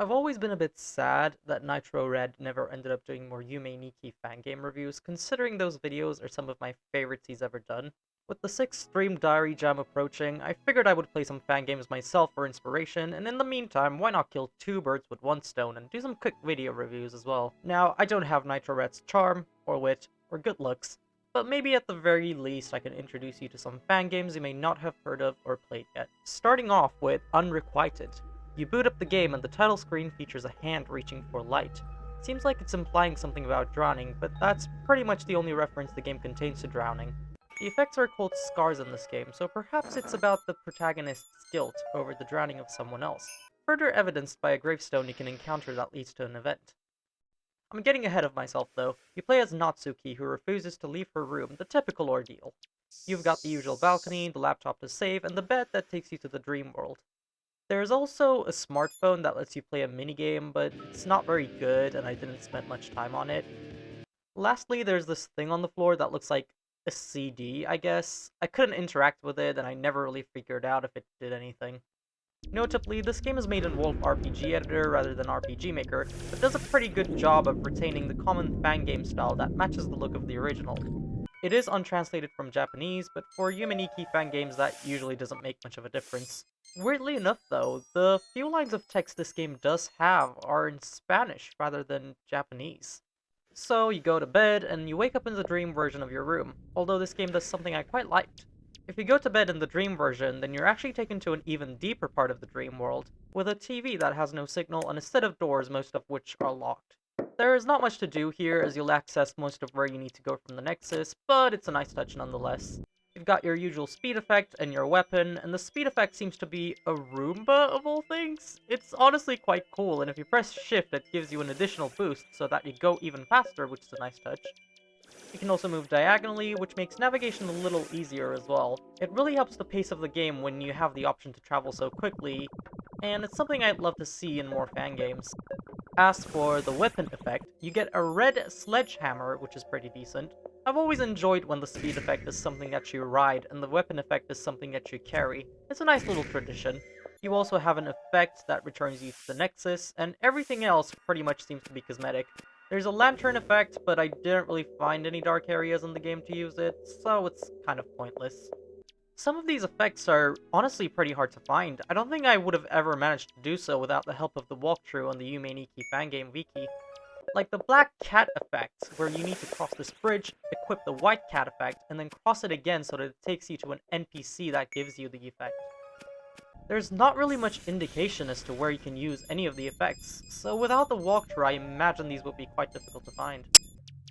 I've always been a bit sad that Nitro Red never ended up doing more Yume Nikki Fangame reviews, considering those videos are some of my favorites he's ever done. With the 6th Stream Diary Jam approaching, I figured I would play some fangames myself for inspiration, and in the meantime, why not kill two birds with one stone and do some quick video reviews as well. Now, I don't have Nitro Red's charm, or wit, or good looks, but maybe at the very least I can introduce you to some fangames you may not have heard of or played yet. Starting off with UnRequited. You boot up the game and the title screen features a hand reaching for light. Seems like it's implying something about drowning, but that's pretty much the only reference the game contains to drowning. The effects are called scars in this game, so perhaps it's about the protagonist's guilt over the drowning of someone else, further evidenced by a gravestone you can encounter that leads to an event. I'm getting ahead of myself though. You play as Natsuki, who refuses to leave her room, the typical ordeal. You've got the usual balcony, the laptop to save, and the bed that takes you to the dream world. There's also a smartphone that lets you play a minigame, but it's not very good and I didn't spend much time on it. Lastly, there's this thing on the floor that looks like a CD, I guess. I couldn't interact with it and I never really figured out if it did anything. Notably, this game is made in Wolf RPG Editor rather than RPG Maker, but does a pretty good job of retaining the common fangame style that matches the look of the original. It is untranslated from Japanese, but for Yumeniki fangames that usually doesn't make much of a difference. Weirdly enough though, the few lines of text this game does have are in Spanish rather than Japanese. So you go to bed and you wake up in the dream version of your room, although this game does something I quite liked. If you go to bed in the dream version, then you're actually taken to an even deeper part of the dream world, with a TV that has no signal and a set of doors, most of which are locked. There is not much to do here, as you'll access most of where you need to go from the Nexus, but it's a nice touch nonetheless. You've got your usual speed effect and your weapon, and the speed effect seems to be a Roomba of all things. It's honestly quite cool, and if you press shift it gives you an additional boost so that you go even faster, which is a nice touch. You can also move diagonally, which makes navigation a little easier as well. It really helps the pace of the game when you have the option to travel so quickly, and it's something I'd love to see in more fangames. As for the weapon effect, you get a red sledgehammer, which is pretty decent. I've always enjoyed when the speed effect is something that you ride and the weapon effect is something that you carry. It's a nice little tradition. You also have an effect that returns you to the Nexus, and everything else pretty much seems to be cosmetic. There's a lantern effect, but I didn't really find any dark areas in the game to use it, so it's kind of pointless. Some of these effects are honestly pretty hard to find. I don't think I would have ever managed to do so without the help of the walkthrough on the Yume Nikki Fangame wiki. Like the black cat effect, where you need to cross this bridge, equip the white cat effect, and then cross it again so that it takes you to an NPC that gives you the effect. There's not really much indication as to where you can use any of the effects, so without the walkthrough I imagine these would be quite difficult to find.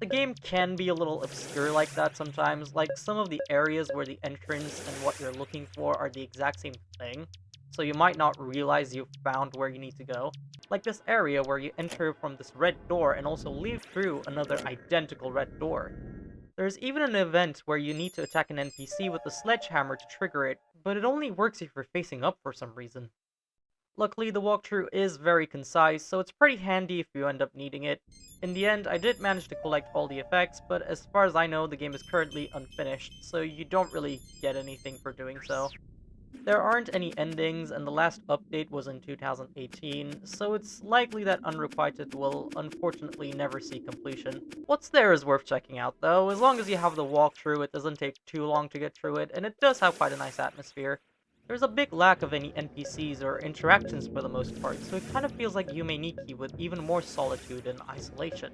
The game can be a little obscure like that sometimes, like some of the areas where the entrance and what you're looking for are the exact same thing, so you might not realize you've found where you need to go. Like this area where you enter from this red door and also leave through another identical red door. There's even an event where you need to attack an NPC with the sledgehammer to trigger it, but it only works if you're facing up for some reason. Luckily, the walkthrough is very concise, so it's pretty handy if you end up needing it. In the end, I did manage to collect all the effects, but as far as I know, the game is currently unfinished, so you don't really get anything for doing so. There aren't any endings, and the last update was in 2018, so it's likely that UnRequited will unfortunately never see completion. What's there is worth checking out though. As long as you have the walkthrough, it doesn't take too long to get through it, and it does have quite a nice atmosphere. There's a big lack of any NPCs or interactions for the most part, so it kind of feels like Yume Nikki with even more solitude and isolation.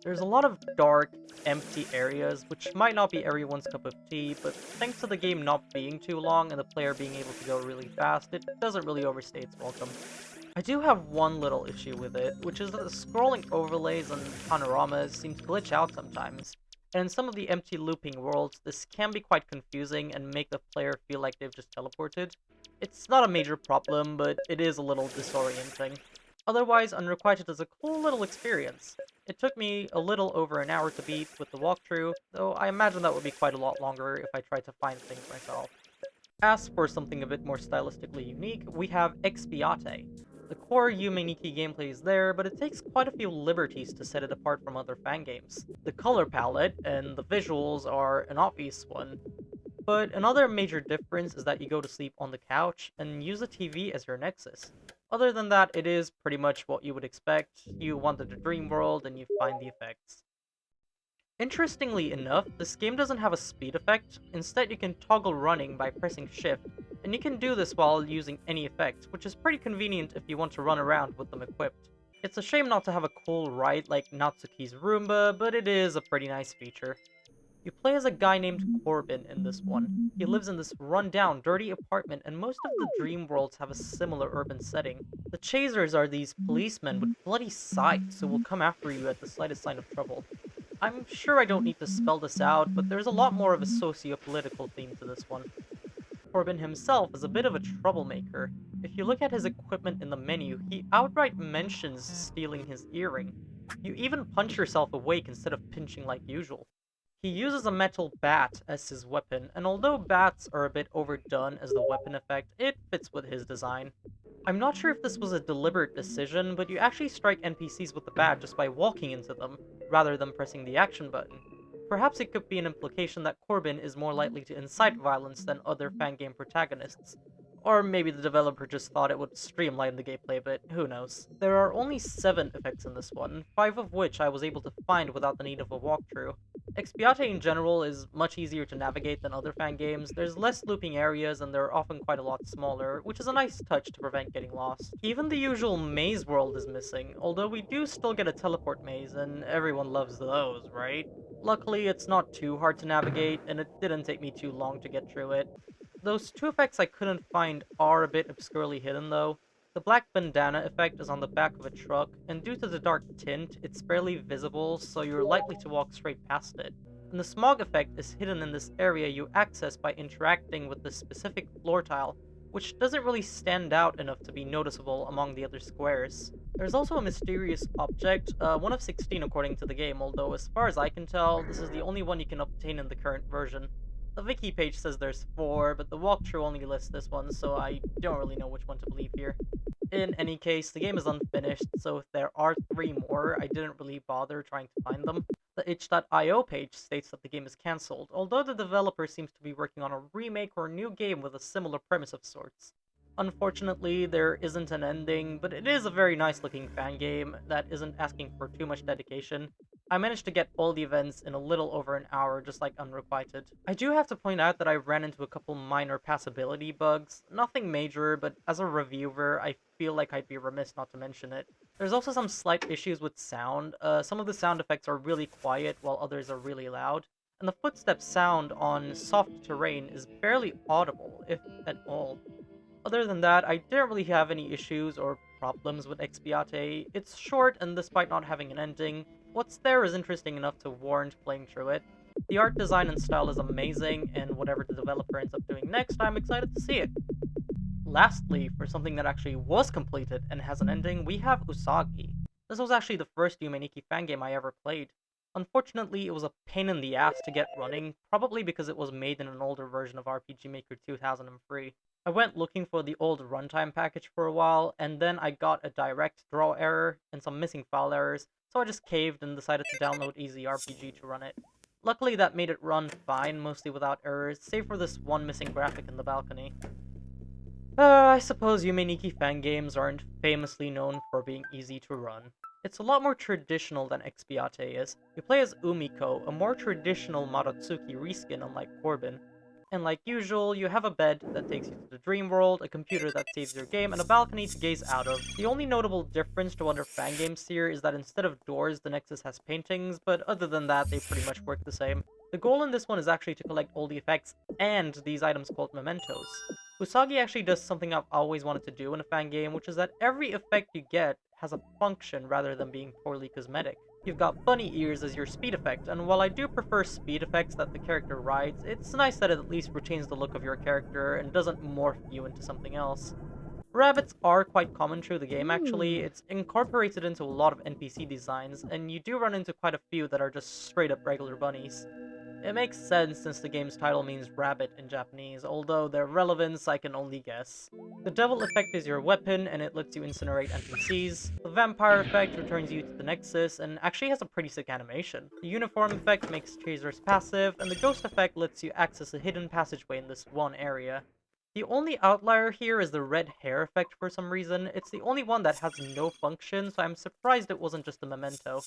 There's a lot of dark, empty areas, which might not be everyone's cup of tea, but thanks to the game not being too long and the player being able to go really fast, it doesn't really overstay its welcome. I do have one little issue with it, which is that the scrolling overlays and panoramas seem to glitch out sometimes. And in some of the empty looping worlds, this can be quite confusing and make the player feel like they've just teleported. It's not a major problem, but it is a little disorienting. Otherwise, UnRequited is a cool little experience. It took me a little over an hour to beat with the walkthrough, though I imagine that would be quite a lot longer if I tried to find things myself. As for something a bit more stylistically unique, we have Expiate. The core Yume Nikki gameplay is there, but it takes quite a few liberties to set it apart from other fangames. The color palette and the visuals are an obvious one, but another major difference is that you go to sleep on the couch and use the TV as your nexus. Other than that, it is pretty much what you would expect. You wander the dream world and you find the effects. Interestingly enough, this game doesn't have a speed effect. Instead, you can toggle running by pressing shift, and you can do this while using any effects, which is pretty convenient if you want to run around with them equipped. It's a shame not to have a cool ride like Natsuki's Roomba, but it is a pretty nice feature. You play as a guy named Corbin in this one. He lives in this run-down, dirty apartment, and most of the dream worlds have a similar urban setting. The Chasers are these policemen with bloody scythes who will come after you at the slightest sign of trouble. I'm sure I don't need to spell this out, but there's a lot more of a socio-political theme to this one. Corbin himself is a bit of a troublemaker. If you look at his equipment in the menu, he outright mentions stealing his earring. You even punch yourself awake instead of pinching like usual. He uses a metal bat as his weapon, and although bats are a bit overdone as the weapon effect, it fits with his design. I'm not sure if this was a deliberate decision, but you actually strike NPCs with the bat just by walking into them, rather than pressing the action button. Perhaps it could be an implication that Corbin is more likely to incite violence than other Fangame protagonists. Or maybe the developer just thought it would streamline the gameplay a bit, who knows. There are only 7 effects in this one, 5 of which I was able to find without the need of a walkthrough. Expiate in general is much easier to navigate than other fan games. There's less looping areas and they're often quite a lot smaller, which is a nice touch to prevent getting lost. Even the usual maze world is missing, although we do still get a teleport maze, and everyone loves those, right? Luckily, it's not too hard to navigate, and it didn't take me too long to get through it. Those 2 effects I couldn't find are a bit obscurely hidden though. The black bandana effect is on the back of a truck, and due to the dark tint, it's barely visible, so you're likely to walk straight past it. And the smog effect is hidden in this area you access by interacting with the specific floor tile, which doesn't really stand out enough to be noticeable among the other squares. There's also a mysterious object, one of 16 according to the game, although as far as I can tell, this is the only one you can obtain in the current version. The wiki page says there's 4, but the walkthrough only lists this one, so I don't really know which one to believe here. In any case, the game is unfinished, so if there are 3 more, I didn't really bother trying to find them. The itch.io page states that the game is cancelled, although the developer seems to be working on a remake or a new game with a similar premise of sorts. Unfortunately, there isn't an ending, but it is a very nice looking fan game that isn't asking for too much dedication. I managed to get all the events in a little over an hour, just like UnRequited. I do have to point out that I ran into a couple minor passability bugs. Nothing major, but as a reviewer, I feel like I'd be remiss not to mention it. There's also some slight issues with sound. Some of the sound effects are really quiet, while others are really loud. And the footstep sound on soft terrain is barely audible, if at all. Other than that, I didn't really have any issues or problems with Expiate. It's short, and despite not having an ending, what's there is interesting enough to warrant playing through it. The art design and style is amazing, and whatever the developer ends up doing next, I'm excited to see it. Lastly, for something that actually was completed and has an ending, we have Usagi. This was actually the first Yume fangame I ever played. Unfortunately, it was a pain in the ass to get running, probably because it was made in an older version of RPG Maker 2003. I went looking for the old runtime package for a while, and then I got a direct draw error and some missing file errors, so I just caved and decided to download EasyRPG to run it. Luckily that made it run fine, mostly without errors, save for this one missing graphic in the balcony. I suppose Yume fan games aren't famously known for being easy to run. It's a lot more traditional than Expiate is. You play as Umiko, a more traditional Maratsuki reskin unlike Corbin. And like usual, you have a bed that takes you to the dream world, a computer that saves your game, and a balcony to gaze out of. The only notable difference to other fan games here is that instead of doors, the Nexus has paintings, but other than that, they pretty much work the same. The goal in this one is actually to collect all the effects and these items called mementos. Usagi actually does something I've always wanted to do in a fan game, which is that every effect you get has a function rather than being poorly cosmetic. You've got bunny ears as your speed effect, and while I do prefer speed effects that the character rides, it's nice that it at least retains the look of your character and doesn't morph you into something else. Rabbits are quite common through the game actually. It's incorporated into a lot of NPC designs, and you do run into quite a few that are just straight up regular bunnies. It makes sense since the game's title means rabbit in Japanese, although their relevance I can only guess. The devil effect is your weapon, and it lets you incinerate NPCs. The vampire effect returns you to the Nexus, and actually has a pretty sick animation. The uniform effect makes chasers passive, and the ghost effect lets you access a hidden passageway in this one area. The only outlier here is the red hair effect for some reason. It's the only one that has no function, so I'm surprised it wasn't just a memento.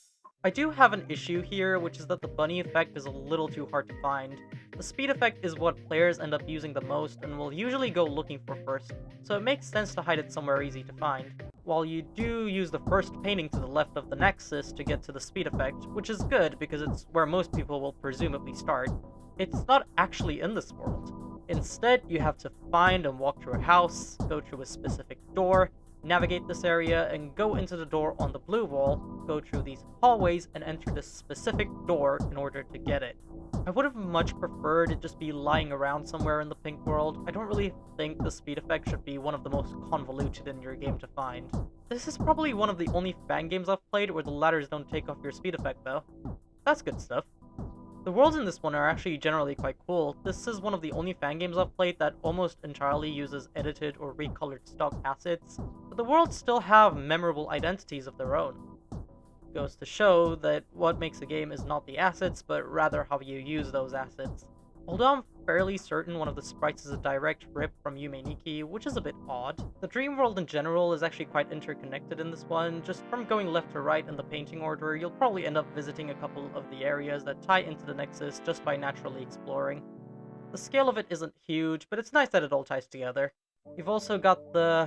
I do have an issue here, which is that the bunny effect is a little too hard to find. The speed effect is what players end up using the most and will usually go looking for first, so it makes sense to hide it somewhere easy to find. While you do use the first painting to the left of the nexus to get to the speed effect, which is good because it's where most people will presumably start, it's not actually in this world. Instead, you have to find and walk through a house, go through a specific door, navigate this area, and go into the door on the blue wall, go through these hallways, and enter this specific door in order to get it. I would have much preferred it just be lying around somewhere in the pink world. I don't really think the speed effect should be one of the most convoluted in your game to find. This is probably one of the only fan games I've played where the ladders don't take off your speed effect though. That's good stuff. The worlds in this one are actually generally quite cool. This is one of the only fan games I've played that almost entirely uses edited or recolored stock assets, but the worlds still have memorable identities of their own. Goes to show that what makes a game is not the assets, but rather how you use those assets. Although I'm fairly certain one of the sprites is a direct rip from Yume Nikki, which is a bit odd. The dream world in general is actually quite interconnected in this one. Just from going left to right in the painting order, you'll probably end up visiting a couple of the areas that tie into the nexus just by naturally exploring. The scale of it isn't huge, but it's nice that it all ties together. You've also got the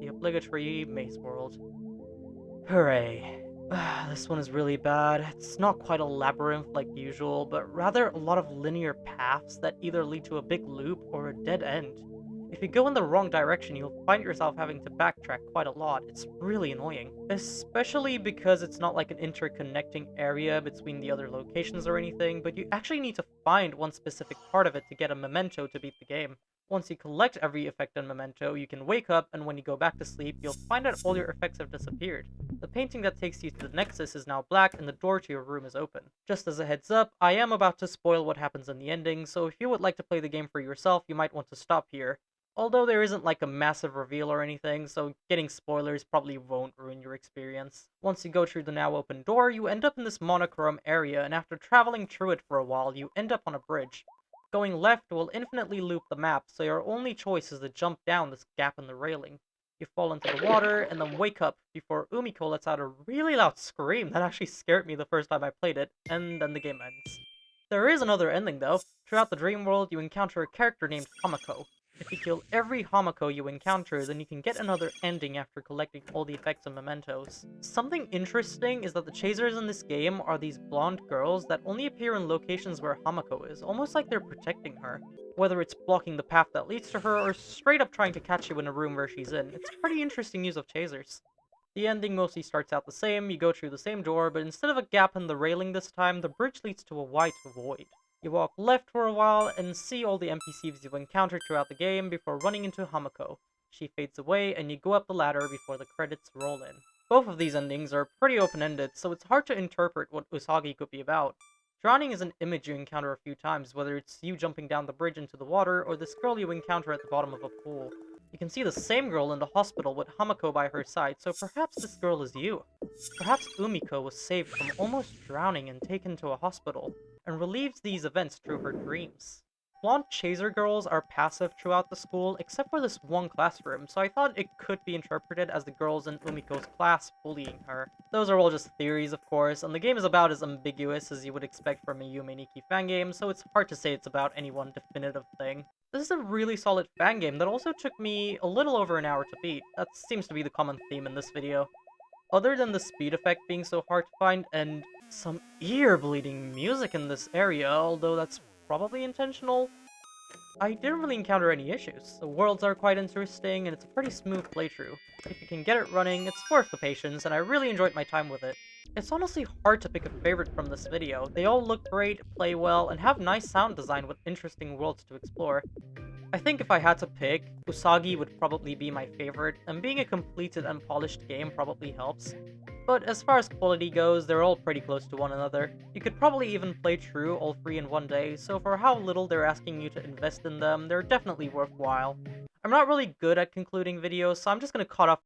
obligatory maze world. Hooray. This one is really bad. It's not quite a labyrinth like usual, but rather a lot of linear paths that either lead to a big loop or a dead end. If you go in the wrong direction, you'll find yourself having to backtrack quite a lot. It's really annoying. Especially because it's not like an interconnecting area between the other locations or anything, but you actually need to find one specific part of it to get a memento to beat the game. Once you collect every effect and memento, you can wake up, and when you go back to sleep, you'll find that all your effects have disappeared. The painting that takes you to the Nexus is now black, and the door to your room is open. Just as a heads up, I am about to spoil what happens in the ending, so if you would like to play the game for yourself, you might want to stop here. Although there isn't like a massive reveal or anything, so getting spoilers probably won't ruin your experience. Once you go through the now open door, you end up in this monochrome area, and after traveling through it for a while, you end up on a bridge. Going left will infinitely loop the map, so your only choice is to jump down this gap in the railing. You fall into the water, and then wake up before Umiko lets out a really loud scream that actually scared me the first time I played it, and then the game ends. There is another ending though. Throughout the dream world, you encounter a character named Hamako. If you kill every Hamako you encounter, then you can get another ending after collecting all the effects and mementos. Something interesting is that the chasers in this game are these blonde girls that only appear in locations where Hamako is, almost like they're protecting her. Whether it's blocking the path that leads to her, or straight up trying to catch you in a room where she's in. It's pretty interesting use of chasers. The ending mostly starts out the same, you go through the same door, but instead of a gap in the railing this time, the bridge leads to a white void. You walk left for a while and see all the NPCs you've encountered throughout the game before running into Hamako. She fades away and you go up the ladder before the credits roll in. Both of these endings are pretty open-ended, so it's hard to interpret what Usagi could be about. Drowning is an image you encounter a few times, whether it's you jumping down the bridge into the water or this girl you encounter at the bottom of a pool. You can see the same girl in the hospital with Hamako by her side, so perhaps this girl is you. Perhaps Umiko was saved from almost drowning and taken to a hospital, and relieves these events through her dreams. Blonde chaser girls are passive throughout the school, except for this one classroom, so I thought it could be interpreted as the girls in Umiko's class bullying her. Those are all just theories, of course, and the game is about as ambiguous as you would expect from a Yume Nikki fangame, so it's hard to say it's about any one definitive thing. This is a really solid fangame that also took me a little over an hour to beat. That seems to be the common theme in this video. Other than the speed effect being so hard to find, and some ear-bleeding music in this area, although that's probably intentional, I didn't really encounter any issues. The worlds are quite interesting, and it's a pretty smooth playthrough. If you can get it running, it's worth the patience, and I really enjoyed my time with it. It's honestly hard to pick a favorite from this video. They all look great, play well, and have nice sound design with interesting worlds to explore. I think if I had to pick, Usagi would probably be my favorite, and being a completed and polished game probably helps. But as far as quality goes, they're all pretty close to one another. You could probably even play through all three in one day, so for how little they're asking you to invest in them, they're definitely worthwhile. I'm not really good at concluding videos, so I'm just gonna cut off